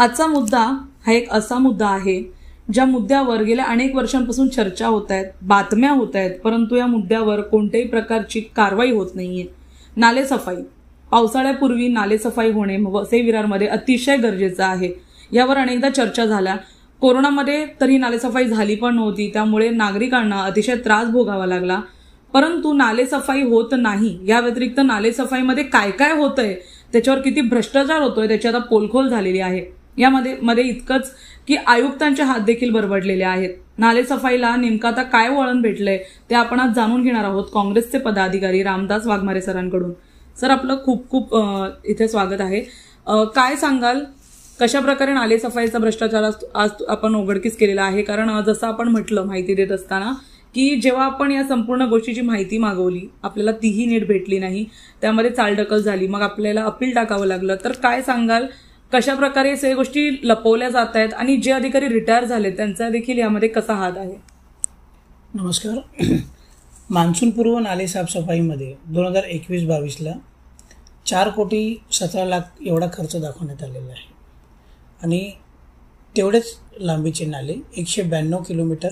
आजचा मुद्दा हा एक असा मुद्दा आहे ज्या मुद्द्यावर गेल्या अनेक वर्षांपासून चर्चा होत आहेत, बातम्या होत आहेत, परंतु या मुद्द्यावर कोणत्याही प्रकारची कारवाई होत नाहीये. नालेसफाई. पावसाळ्यापूर्वी नालेसफाई होणे वसई विरारमध्ये अतिशय गरजेचं आहे. यावर अनेकदा चर्चा झाल्या. कोरोनामध्ये तरी नालेसफाई झाली पण नव्हती, त्यामुळे नागरिकांना अतिशय त्रास भोगावा लागला. परंतु नालेसफाई होत नाही, या व्यतिरिक्त नालेसफाईमध्ये काय काय होतंय, त्याच्यावर किती भ्रष्टाचार होतोय त्याची आता पोलखोल झालेली आहे. यामध्ये इतकंच की आयुक्तांचे हात देखील बरबडलेले आहेत. नालेसफाईला नेमकं आता काय वळण भेटलंय ते आपण आज जाणून घेणार आहोत काँग्रेसचे पदाधिकारी रामदास वाघमारे सरांकडून. सर, आपलं खूप खूप इथे स्वागत आहे. काय सांगाल, कशा प्रकारे नालेसफाईचा भ्रष्टाचार आज आपण उघडकीस केलेला आहे? कारण जसं आपण म्हटलं माहिती देत असताना की जेव्हा आपण या संपूर्ण गोष्टीची माहिती मागवली, आपल्याला तीही नीट भेटली नाही, त्यामध्ये चालढकल झाली, मग आपल्याला अपील टाकावं लागलं. तर काय सांगाल, कशा प्रकारे सगळ्या गोष्टी लपवल्या जात आहेत आणि जे अधिकारी रिटायर झाले त्यांचा देखील यामध्ये कसा हात आहे? नमस्कार. मान्सूनपूर्व नाले साफसफाईमध्ये 2021-22ला 4,17,00,000 एवढा खर्च दाखवण्यात आलेला आहे आणि तेवढेच लांबीचे नाले 192 किलोमीटर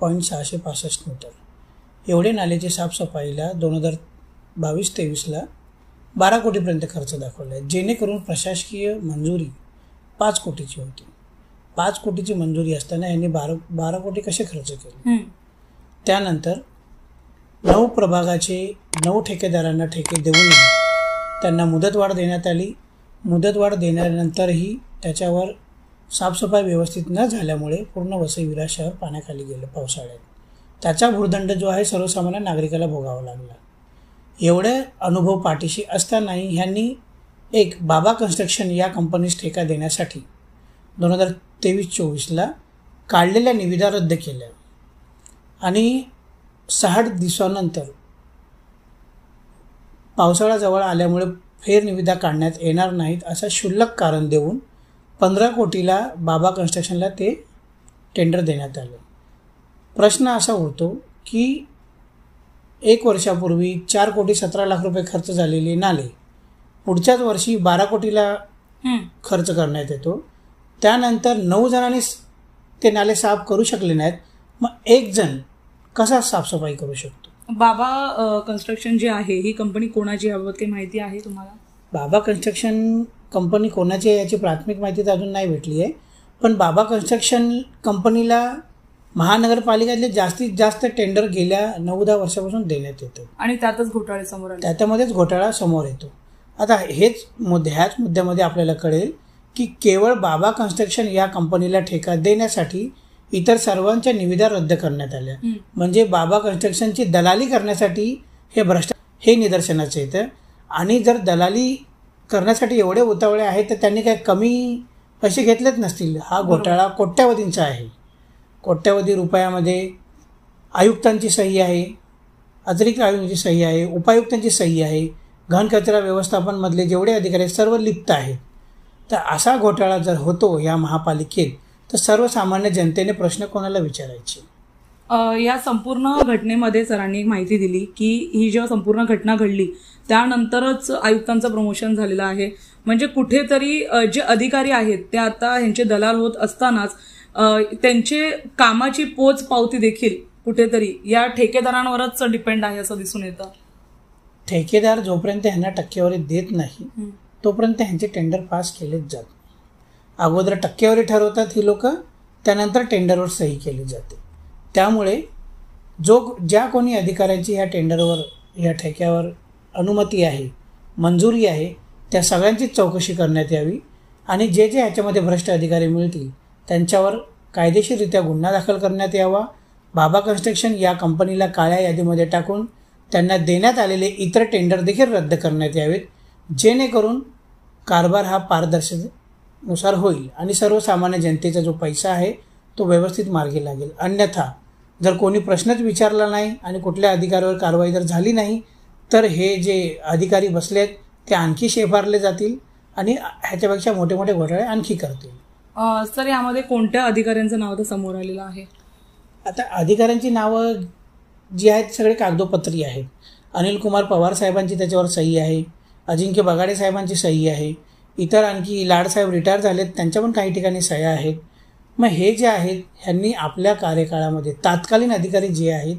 665 मीटर एवढे नालेचे साफसफाईला 2022-23ला 12 कोटीपर्यंत खर्च दाखवला आहे, जेणेकरून प्रशासकीय मंजुरी 5 कोटीची होती. 5 कोटीची मंजुरी असताना यांनी 12 कोटी कसे खर्च केले? त्यानंतर 9 प्रभागाचे 9 ठेकेदारांना ठेके देऊनही त्यांना मुदतवाढ देण्यात आली. मुदतवाढ देण्यानंतरही त्याच्यावर साफसफाई व्यवस्थित न झाल्यामुळे पूर्ण वसई विरार शहर पाण्याखाली गेलं पावसाळ्यात. त्याचा भूर्दंड जो आहे सर्वसामान्य नागरिकाला भोगावा लागला. एवढे अनुभव पाठीशी असतानाही ह्यांनी एक बाबा कन्स्ट्रक्शन या कंपनीस ठेका देण्यासाठी 2023-24ला काढलेल्या निविदा रद्द केल्या आणि 60 दिवसानंतर पावसाळा जवळ आल्यामुळे फेरनिविदा काढण्यात येणार नाहीत असं क्षुल्लक कारण देऊन 15 कोटीला बाबा कन्स्ट्रक्शनला ते टेंडर देण्यात आलं. प्रश्न असा उरतो की 1 वर्षापूर्वी 4,17,00,000 रुपये खर्च झालेले नाले पुढच्याच वर्षी 12 कोटीला खर्च करण्यात येतो. त्यानंतर 9 जणांनी ते नाले साफ करू शकले नाहीत, मग 1 जण कसा साफसफाई करू शकतो? बाबा कन्स्ट्रक्शन जी आहे ही कंपनी कोणाची, याबाबत काही माहिती आहे तुम्हाला? बाबा कन्स्ट्रक्शन कंपनी कोणाची आहे याची प्राथमिक माहिती तर अजून नाही भेटली आहे, पण बाबा कन्स्ट्रक्शन कंपनीला महानगरपालिकेतले जास्तीत जास्त टेंडर गेल्या 9-10 वर्षापासून देण्यात येतं आणि त्यातच घोटाळे समोर आले. त्याच्यामध्येच घोटाळा समोर येतो. आता ह्याच मुद्द्यामध्ये आपल्याला कळेल की केवळ बाबा कन्स्ट्रक्शन या कंपनीला ठेका देण्यासाठी इतर सर्वांच्या निविदा रद्द करण्यात आल्या. म्हणजे बाबा कन्स्ट्रक्शनची दलाली करण्यासाठी हे निदर्शनाचं येतं. आणि जर दलाली करण्यासाठी एवढे उतावळे आहेत तर त्यांनी काही कमी पैसे घेतलेच नसतील. हा घोटाळा कोट्यावधींचा आहे. कोट्यावधी रुपयामध्ये आयुक्तांची सही आहे, अतिरिक्त आयुक्तांची सही आहे, उपायुक्तांची सही आहे, घनकचरा व्यवस्थापनमधले जेवढे अधिकारी आहेत सर्व लिप्त आहेत. तर असा घोटाळा जर होतो या महापालिकेत तर सर्वसामान्य जनतेने प्रश्न कोणाला विचारायचे? या संपूर्ण घटनेमध्ये सरांनी एक माहिती दिली की ही जेव्हा संपूर्ण घटना घडली त्यानंतरच आयुक्तांचं प्रमोशन झालेलं आहे. म्हणजे कुठेतरी जे अधिकारी आहेत ते आता ह्यांचे दलाल होत असतानाच त्यांचे कामाची पोच पावती देखील कुठेतरी या ठेकेदारांवरच डिपेंड आहे असं दिसून येतं. ठेकेदार जोपर्यंत ह्यांना टक्केवारी देत नाही तोपर्यंत ह्यांचे टेंडर पास केलेच जात. अगोदर टक्केवारी ठरवतात ही लोक, त्यानंतर टेंडरवर सही केली जाते. त्यामुळे ज्या कोणी अधिकाऱ्यांची ह्या टेंडरवर या ठेक्यावर अनुमती आहे, मंजुरी आहे, त्या सगळ्यांचीच चौकशी करण्यात यावी आणि जे ह्याच्यामध्ये भ्रष्ट अधिकारी मिळतील त्यांच्यावर कायदेशीररित्या गुन्हा दाखल करण्यात यावा. बाबा कन्स्ट्रक्शन या कंपनीला काळ्या यादीमध्ये टाकून त्यांना देण्यात आलेले इतर टेंडर देखील रद्द करण्यात यावेत, जेणेकरून कारभार हा पारदर्शकतेनुसार होईल आणि सर्वसामान्य जनतेचा जो पैसा आहे तो व्यवस्थित मार्गी लागेल. अन्यथा जर कोणी प्रश्नच विचारला नाही आणि कुठल्या अधिकाऱ्यावर कारवाई जर झाली नाही तर हे जे अधिकारी बसले आहेत ते आणखी शेफारले जातील आणि ह्याच्यापेक्षा मोठे मोठे घोटाळे आणखी करतील. सर, यामध्ये कोणत्या अधिकाऱ्यांचं नाव तर समोर आलेलं आहे? आता अधिकाऱ्यांची नावं जी आहेत सगळे कागदोपत्री आहेत. अनिल कुमार पवार साहेबांची त्याच्यावर सही आहे, अजिंक्य बगाडे साहेबांची सही आहे, इतर आणखी लाडसाहेब रिटायर झालेत, त्यांच्या पण काही ठिकाणी सह्या आहेत. मग हे जे आहेत ह्यांनी आपल्या कार्यकाळामध्ये, तात्कालीन अधिकारी जे आहेत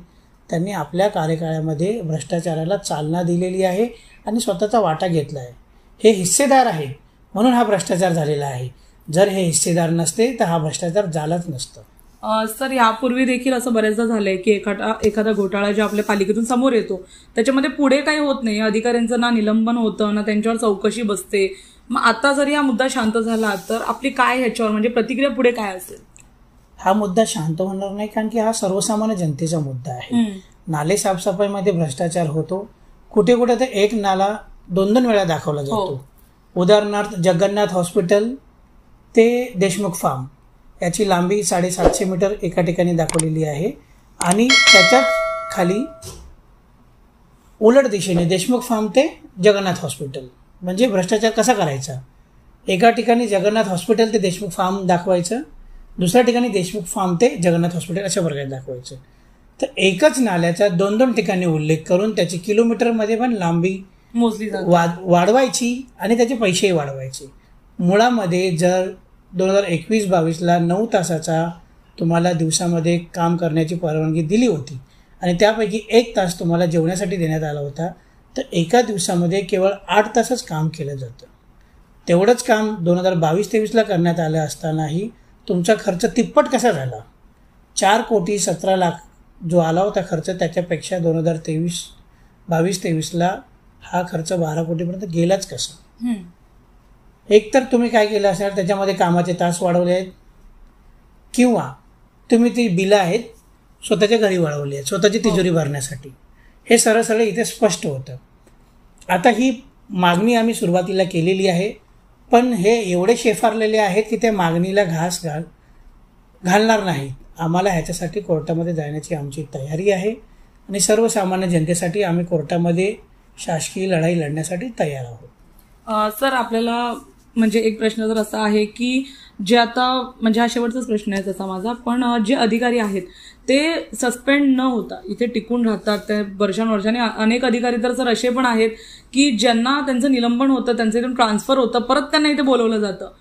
त्यांनी आपल्या कार्यकाळामध्ये भ्रष्टाचाराला चालना दिलेली आहे आणि स्वतःचा वाटा घेतला आहे. हे हिस्सेदार आहेत म्हणून हा भ्रष्टाचार झालेला आहे. जर हे हिस्सेदार नसते तर हा भ्रष्टाचार झालाच नसतं. सर, यापूर्वी देखील असं बऱ्याचदा झालंय की एखादा घोटाळा जो आपल्या पालिकेतून समोर येतो त्याच्यामध्ये पुढे काही होत नाही, अधिकाऱ्यांचं ना निलंबन होतं ना त्यांच्यावर चौकशी बसते. मग आता जरी हा मुद्दा शांत झाला तर आपली काय ह्याच्यावर म्हणजे प्रतिक्रिया पुढे काय असेल? हा मुद्दा शांत होणार नाही, कारण की हा सर्वसामान्य जनतेचा मुद्दा आहे. नाले साफसफाईमध्ये भ्रष्टाचार होतो. कुठे कुठे तर एक नाला 2-2 वेळा दाखवला जातो. उदाहरणार्थ जगन्नाथ हॉस्पिटल ते देशमुख फार्म याची लांबी 750 मीटर एका ठिकाणी दाखवलेली आहे आणि त्याच्याच खाली उलट दिशेने देशमुख फार्म ते जगन्नाथ हॉस्पिटल. म्हणजे भ्रष्टाचार कसा करायचा? एका ठिकाणी जगन्नाथ हॉस्पिटल ते देशमुख फार्म दाखवायचं, दुसऱ्या ठिकाणी देशमुख फार्म ते जगन्नाथ हॉस्पिटल अशा प्रकारे दाखवायचं. तर एकच नाल्याचा 2-2 ठिकाणी उल्लेख करून त्याची किलोमीटरमध्ये पण लांबी मोजली वाढवायची आणि त्याचे पैसेही वाढवायचे. मुळामध्ये जर 2021-22ला 9 तासाचा तुम्हाला दिवसामध्ये काम करण्याची परवानगी दिली होती आणि त्यापैकी 1 तास तुम्हाला जेवण्यासाठी देण्यात आला होता, तर एका दिवसामध्ये केवळ 8 तासच काम केलं जातं. तेवढंच काम 2022-23ला करण्यात आलं असतानाही तुमचा खर्च तिप्पट कसा झाला? 4,17,00,000 जो आला होता खर्च, त्याच्यापेक्षा 2022-23ला हा खर्च 12 कोटीपर्यंत गेलाच कसा? एकतर तुम्ही काय केलं असाल, त्याच्यामध्ये कामाचे तास वाढवले आहेत किंवा तुम्ही ती बिलं आहेत स्वतःच्या घरी वाढवली आहेत स्वतःची तिजोरी भरण्यासाठी. हे सरळ सरळ इथे स्पष्ट होतं. आता ही मागणी आम्ही सुरुवातीला केलेली आहे, पण हे एवढे शेफारलेले आहेत की त्या मागणीला घास घालणार नाहीत. आम्हाला ह्याच्यासाठी कोर्टामध्ये जाण्याची आमची तयारी आहे आणि सर्वसामान्य जनतेसाठी आम्ही कोर्टामध्ये शासकीय लढाई लढण्यासाठी तयार आहोत. सर, आपल्याला म्हणजे एक प्रश्न तर असा आहे की जे आता म्हणजे हा शेवटचाच प्रश्न आहे त्याचा माझा, पण जे अधिकारी आहेत ते सस्पेंड न होता इथे टिकून राहतात ते वर्षानुवर्षाने. अनेक अधिकारी तर सर असे पण आहेत की ज्यांना त्यांचं निलंबन होतं, त्यांचं इथून ट्रान्सफर होतं, परत त्यांना इथे बोलवलं जातं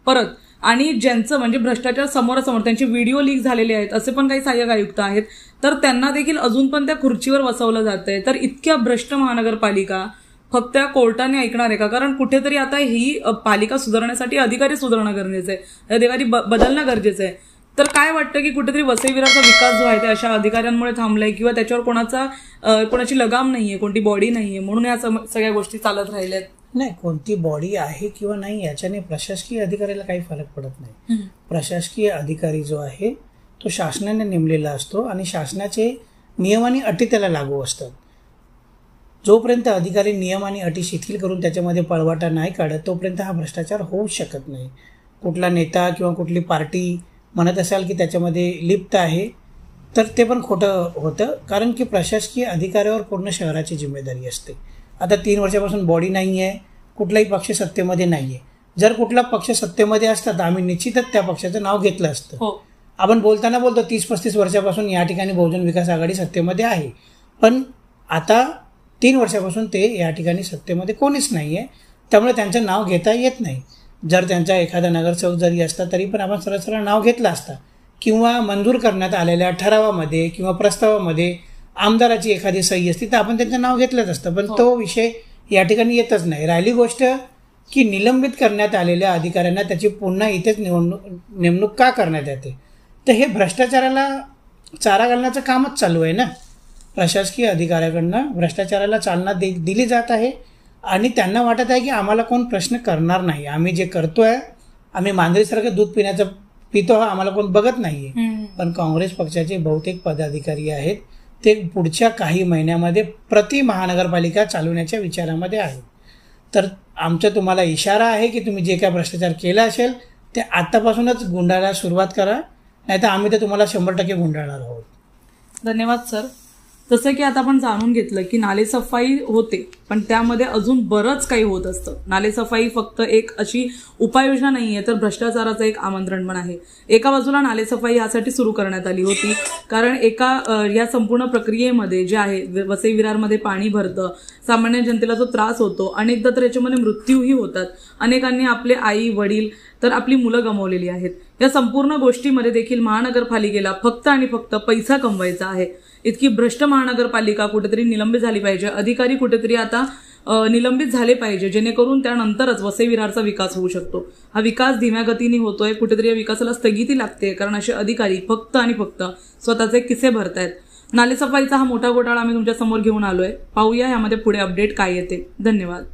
परत. आणि ज्यांचं म्हणजे भ्रष्टाचार समोरासमोर त्यांचे व्हिडिओ लीक झालेले आहेत असे पण काही सहाय्यक आयुक्त आहेत, तर त्यांना देखील अजून पण त्या खुर्चीवर बसवलं जातंय. तर इतक्या भ्रष्ट महानगरपालिका फक्त त्या कोर्टाने ऐकणार आहे का? कारण कुठेतरी आता ही पालिका सुधारण्यासाठी अधिकारी सुधारणं गरजेचं आहे, अधिकारी बदलणं गरजेचं आहे. तर काय वाटतं की कुठेतरी वसई विरारचा विकास जो आहे ते अशा अधिकाऱ्यांमुळे थांबलाय किंवा त्याच्यावर कोणाची लगाम नाहीये, कोणती बॉडी नाहीये म्हणून या सगळ्या गोष्टी चालत राहिल्यात? नाही, कोणती बॉडी आहे किंवा नाही याच्याने प्रशासकीय अधिकाऱ्याला काही फरक पडत नाही. प्रशासकीय अधिकारी जो आहे तो शासनाने नेमलेला असतो आणि शासनाचे नियम आणि अटी त्याला लागू असतात. जोपर्यंत अधिकारी नियम आणि अटी शिथिल करून त्याच्यामध्ये पळवाटा नाही काढत तोपर्यंत हा भ्रष्टाचार होऊ शकत नाही. कुठला नेता किंवा कुठली पार्टी म्हणत असाल की त्याच्यामध्ये लिप्त आहे तर ते पण खोटं होतं, कारण की प्रशासकीय अधिकाऱ्यावर पूर्ण शहराची जिम्मेदारी असते. आता 3 वर्षापासून बॉडी नाही आहे, कुठलाही पक्ष सत्तेमध्ये नाही आहे. जर कुठला पक्ष सत्तेमध्ये असता तर आम्ही निश्चितच त्या पक्षाचं नाव घेतलं असतं. आपण बोलताना बोलतो 30-35 वर्षापासून या ठिकाणी बहुजन विकास आघाडी सत्तेमध्ये आहे, पण आता 3 वर्षापासून ते या ठिकाणी सत्तेमध्ये कोणीच नाही आहे, त्यामुळे त्यांचं नाव घेता येत नाही. जर त्यांचा एखादा नगरसेवक जरी असता तरी पण आपण सरळ सरळ नाव घेतलं असता किंवा मंजूर करण्यात आलेल्या ठरावामध्ये किंवा प्रस्तावामध्ये आमदाराची एखादी सही असती तर आपण त्यांचं नाव घेतलंच असतं, पण तो विषय या ठिकाणी येतच नाही. राहिली गोष्ट की निलंबित करण्यात आलेल्या अधिकाऱ्यांना त्याची पुन्हा इथेच नेमणूक का करण्यात येते, तर हे भ्रष्टाचाराला चारा घालण्याचं कामच चालू आहे ना. प्रशासकीय अधिकाऱ्याकडनं भ्रष्टाचाराला चालना दिली जात आहे आणि त्यांना वाटत आहे की आम्हाला कोण प्रश्न करणार नाही. आम्ही जे करतोय, आम्ही मांजरीसारखं दूध पितो आम्हाला कोण बघत नाहीये. पण काँग्रेस पक्षाचे बहुतेक पदाधिकारी आहेत ते पुढच्या काही महिन्यामध्ये प्रति महानगरपालिका चालवण्याच्या विचारामध्ये आहेत. तर आमचा तुम्हाला इशारा आहे की तुम्ही जे काय भ्रष्टाचार केला असेल ते आत्तापासूनच गुंडाळायला सुरुवात करा, नाहीतर आम्ही तर तुम्हाला 100% गुंडाळणार आहोत. धन्यवाद सर. तसं की आता आपण जाणून घेतलं की नालेसफाई होते, पण त्यामध्ये अजून बरंच काही होत असतं. नालेसफाई फक्त एक अशी उपाययोजना नाहीये, तर भ्रष्टाचाराचं एक आमंत्रण पण आहे. एका बाजूला नालेसफाई यासाठी सुरू करण्यात आली होती कारण या संपूर्ण प्रक्रियेमध्ये जे आहे वसई विरारमध्ये पाणी भरतं, सामान्य जनतेला जो त्रास होतो, अनेकदा तर याच्यामध्ये मृत्यूही होतात. अनेकांनी आपले आई वडील तर आपली मुलं गमावलेली आहेत. या संपूर्ण गोष्टीमध्ये देखील महानगरपालिकेला फक्त आणि फक्त पैसा कमवायचा आहे. इतकी भ्रष्ट महानगरपालिका कुठेतरी निलंबित झाली पाहिजे. अधिकारी कुठेतरी आता निलंबित झाले पाहिजे, जेणेकरून त्यानंतरच वसई विरारचा विकास होऊ शकतो. हा विकास धीम्या गतीने होतोय, कुठेतरी या विकासाला स्थगिती लागते कारण असे अधिकारी फक्त आणि फक्त स्वतःचे किसे भरतायत. नालेसफाईचा हा मोठा घोटाळा आम्ही तुमच्या समोर घेऊन आलोय. पाहूया यामध्ये पुढे अपडेट काय येते. धन्यवाद.